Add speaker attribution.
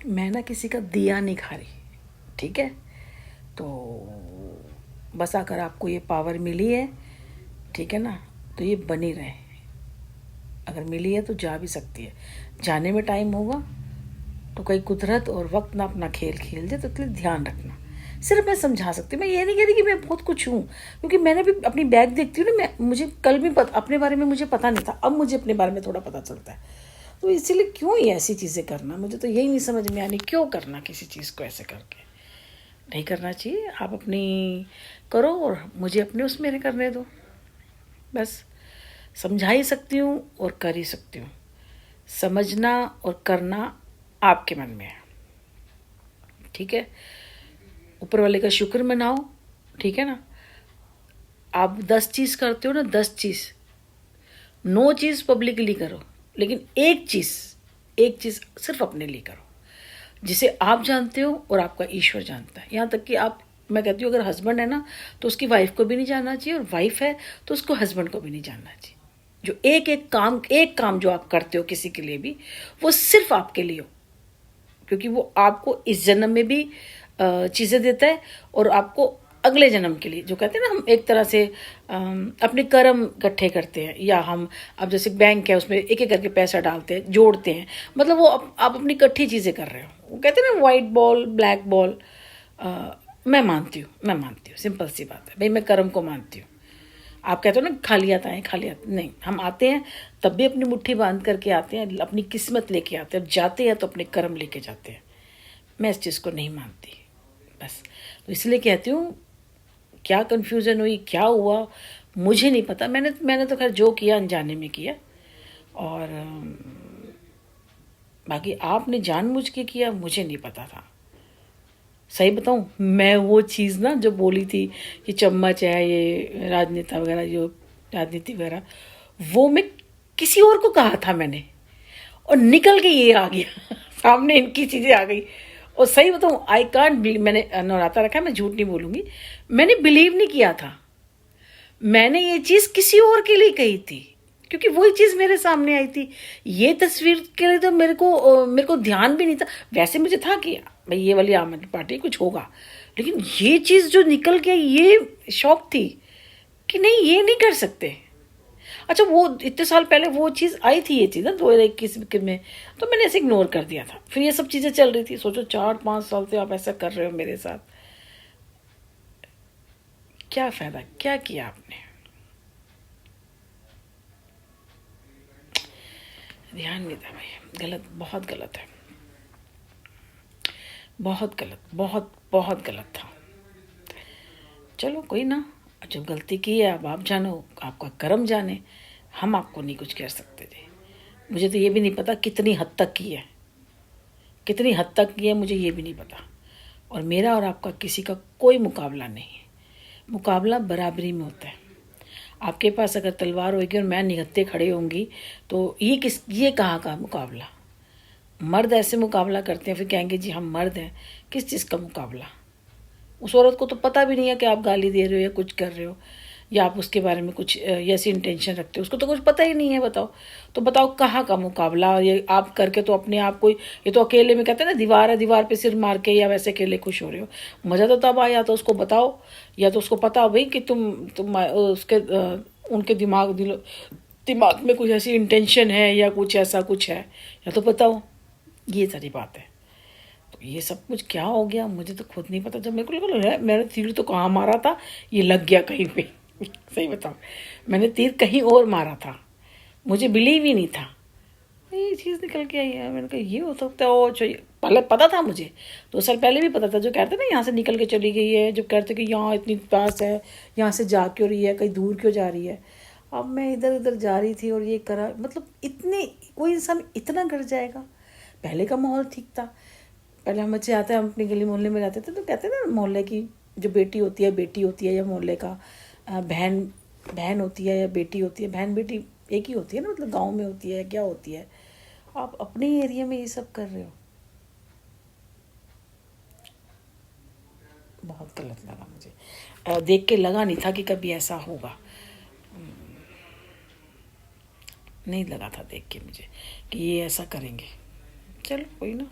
Speaker 1: मैं ना किसी का दिया नहीं खा रही, ठीक है। तो बस अगर आपको ये पावर मिली है, ठीक है ना, तो ये बनी रहे। अगर मिली है तो जा भी सकती है, जाने में टाइम होगा तो कहीं कुदरत और वक्त ना अपना खेल खेल दे, तो इसलिए ध्यान रखना। सिर्फ मैं समझा सकती हूँ, मैं ये नहीं कह रही कि मैं बहुत कुछ हूँ, क्योंकि मैंने भी अपनी बैग देखती हूँ ना, मुझे कल भी अपने बारे में मुझे पता नहीं था, अब मुझे अपने बारे में थोड़ा पता चलता है। तो इसीलिए क्यों ये ऐसी चीज़ें करना, मुझे तो यही नहीं समझ में आनी, क्यों करना किसी चीज़ को ऐसे करके। नहीं करना चाहिए। आप अपनी करो और मुझे अपने उसमें करने दो, बस। समझा ही सकती हूँ और कर ही सकती हूँ। समझना और करना आपके मन में है, ठीक है। ऊपर वाले का शुक्र मनाओ, ठीक है ना। आप 10 चीज़ करते हो ना, 10 चीज़, 9 चीज़ पब्लिकली करो, लेकिन एक चीज़ सिर्फ अपने लिए करो, जिसे आप जानते हो और आपका ईश्वर जानता है। यहाँ तक कि आप, मैं कहती हूँ, अगर हस्बैंड है ना तो उसकी वाइफ को भी नहीं जानना चाहिए, और वाइफ है तो उसको हस्बैंड को भी नहीं जानना चाहिए। जो एक काम जो आप करते हो किसी के लिए भी, वो सिर्फ आपके लिए हो, क्योंकि वो आपको इस जन्म में भी चीज़ें देता है, और आपको अगले जन्म के लिए, जो कहते हैं ना, हम एक तरह से अपने कर्म इकट्ठे करते हैं, या हम अब जैसे बैंक है उसमें एक एक करके पैसा डालते हैं, जोड़ते हैं, मतलब वो आप अपनी इकट्ठी चीज़ें कर रहे हो। वो कहते हैं ना, वाइट बॉल ब्लैक बॉल। मैं मानती हूँ, सिंपल सी बात है भाई, मैं कर्म को मानती हूँ। आप कहते हो ना खाली आता है, खाली आता नहीं, हम आते हैं तब भी अपनी मुट्ठी बांध करके आते हैं, अपनी किस्मत लेके आते हैं, जाते हैं तो अपने कर्म लेके जाते हैं। मैं इस चीज़ को नहीं मानती, बस। तो इसलिए कहती हूँ, क्या कन्फ्यूज़न हुई, क्या हुआ, मुझे नहीं पता। मैंने तो खैर जो किया अनजाने में किया, और बाकी आपने जानबूझ के किया, मुझे नहीं पता था। सही बताऊँ, मैं वो चीज़ ना जो बोली थी कि चम्मच है, ये राजनेता वगैरह, जो राजनीति वगैरह, वो मैं किसी और को कहा था मैंने, और निकल के ये आ गया सामने, इनकी चीज़ें आ गई। और सही बताऊँ, आई कांट बिलीव, मैंने नवराता रखा है, मैं झूठ नहीं बोलूँगी, मैंने बिलीव नहीं किया था। मैंने ये चीज़ किसी और के लिए कही थी, क्योंकि वही चीज़ मेरे सामने आई थी। ये तस्वीर के लिए तो मेरे को ध्यान भी नहीं था। वैसे मुझे था कि भाई ये वाली आम आदमी पार्टी कुछ होगा, लेकिन ये चीज़ जो निकल के, ये शौक थी कि नहीं, ये नहीं कर सकते। अच्छा, वो इतने साल पहले वो चीज़ आई थी, ये चीज़ ना 2021 में, तो मैंने ऐसे इग्नोर कर दिया था। फिर ये सब चीज़ें चल रही थी, सोचो 4-5 साल से आप ऐसा कर रहे हो मेरे साथ, क्या फ़ायदा, क्या किया आपने। ध्यान नहीं था भाई, गलत, बहुत गलत है, बहुत गलत, बहुत बहुत गलत था। चलो कोई ना, जब गलती की है, अब आप जानो, आपका कर्म जाने, हम आपको नहीं कुछ कह सकते थे। मुझे तो ये भी नहीं पता कितनी हद तक की है, कितनी हद तक की है, मुझे ये भी नहीं पता। और मेरा और आपका किसी का कोई मुकाबला नहीं है, मुकाबला बराबरी में होता है। आपके पास अगर तलवार होगी और मैं निहत्थे खड़े होंगी, तो ये कहाँ का मुकाबला। मर्द ऐसे मुकाबला करते हैं, फिर कहेंगे जी हम मर्द हैं, किस चीज़ का मुकाबला। उस औरत को तो पता भी नहीं है कि आप गाली दे रहे हो या कुछ कर रहे हो, या आप उसके बारे में कुछ ऐसी इंटेंशन रखते हो, उसको तो कुछ पता ही नहीं है। बताओ, तो बताओ कहाँ का मुकाबला। ये आप करके तो अपने आप को, ये तो अकेले में, कहते हैं ना, दीवार है, दीवार पे सिर मार के या वैसे अकेले खुश हो रहे हो। मज़ा तो तब आया, तो उसको बताओ, या तो उसको पता हो भाई कि तुम उसके उनके दिमाग में कुछ ऐसी इंटेंशन है, या कुछ ऐसा कुछ है, या तो बताओ। ये सारी बात है। तो ये सब कुछ क्या हो गया, मुझे तो खुद नहीं पता। जब मेरे को लगा मैंने तीर तो कहाँ मारा था, ये लग गया कहीं पे सही बताओ, मैंने तीर कहीं और मारा था, मुझे बिलीव ही नहीं था। ये चीज़ निकल के आई है। मैंने कहा ये हो सकता है, ओ चाहिए, पहले पता था मुझे, 2 साल पहले भी पता था। जो कहते ना यहाँ से निकल के चली गई है, जो कहते कि यहाँ इतनी पास है, यहाँ से जा क्यों रही है, कहीं दूर क्यों जा रही है। अब मैं इधर उधर जा रही थी और ये करा, मतलब इतने, कोई इंसान इतना कर जाएगा। पहले का माहौल ठीक था, पहले हम बच्चे आते हैं, हम अपनी गली मोहल्ले में रहते थे, तो कहते हैं ना, मोहल्ले की जो बेटी होती है, या मोहल्ले का बहन बहन होती है, या बेटी होती है, बहन बेटी एक ही होती है ना, मतलब गांव में होती है, क्या होती है। आप अपने एरिया में ये सब कर रहे हो, बहुत गलत लगा मुझे। देख के लगा नहीं था कि कभी ऐसा होगा, नहीं लगा था देख के मुझे कि ये ऐसा करेंगे। चलो कोई ना।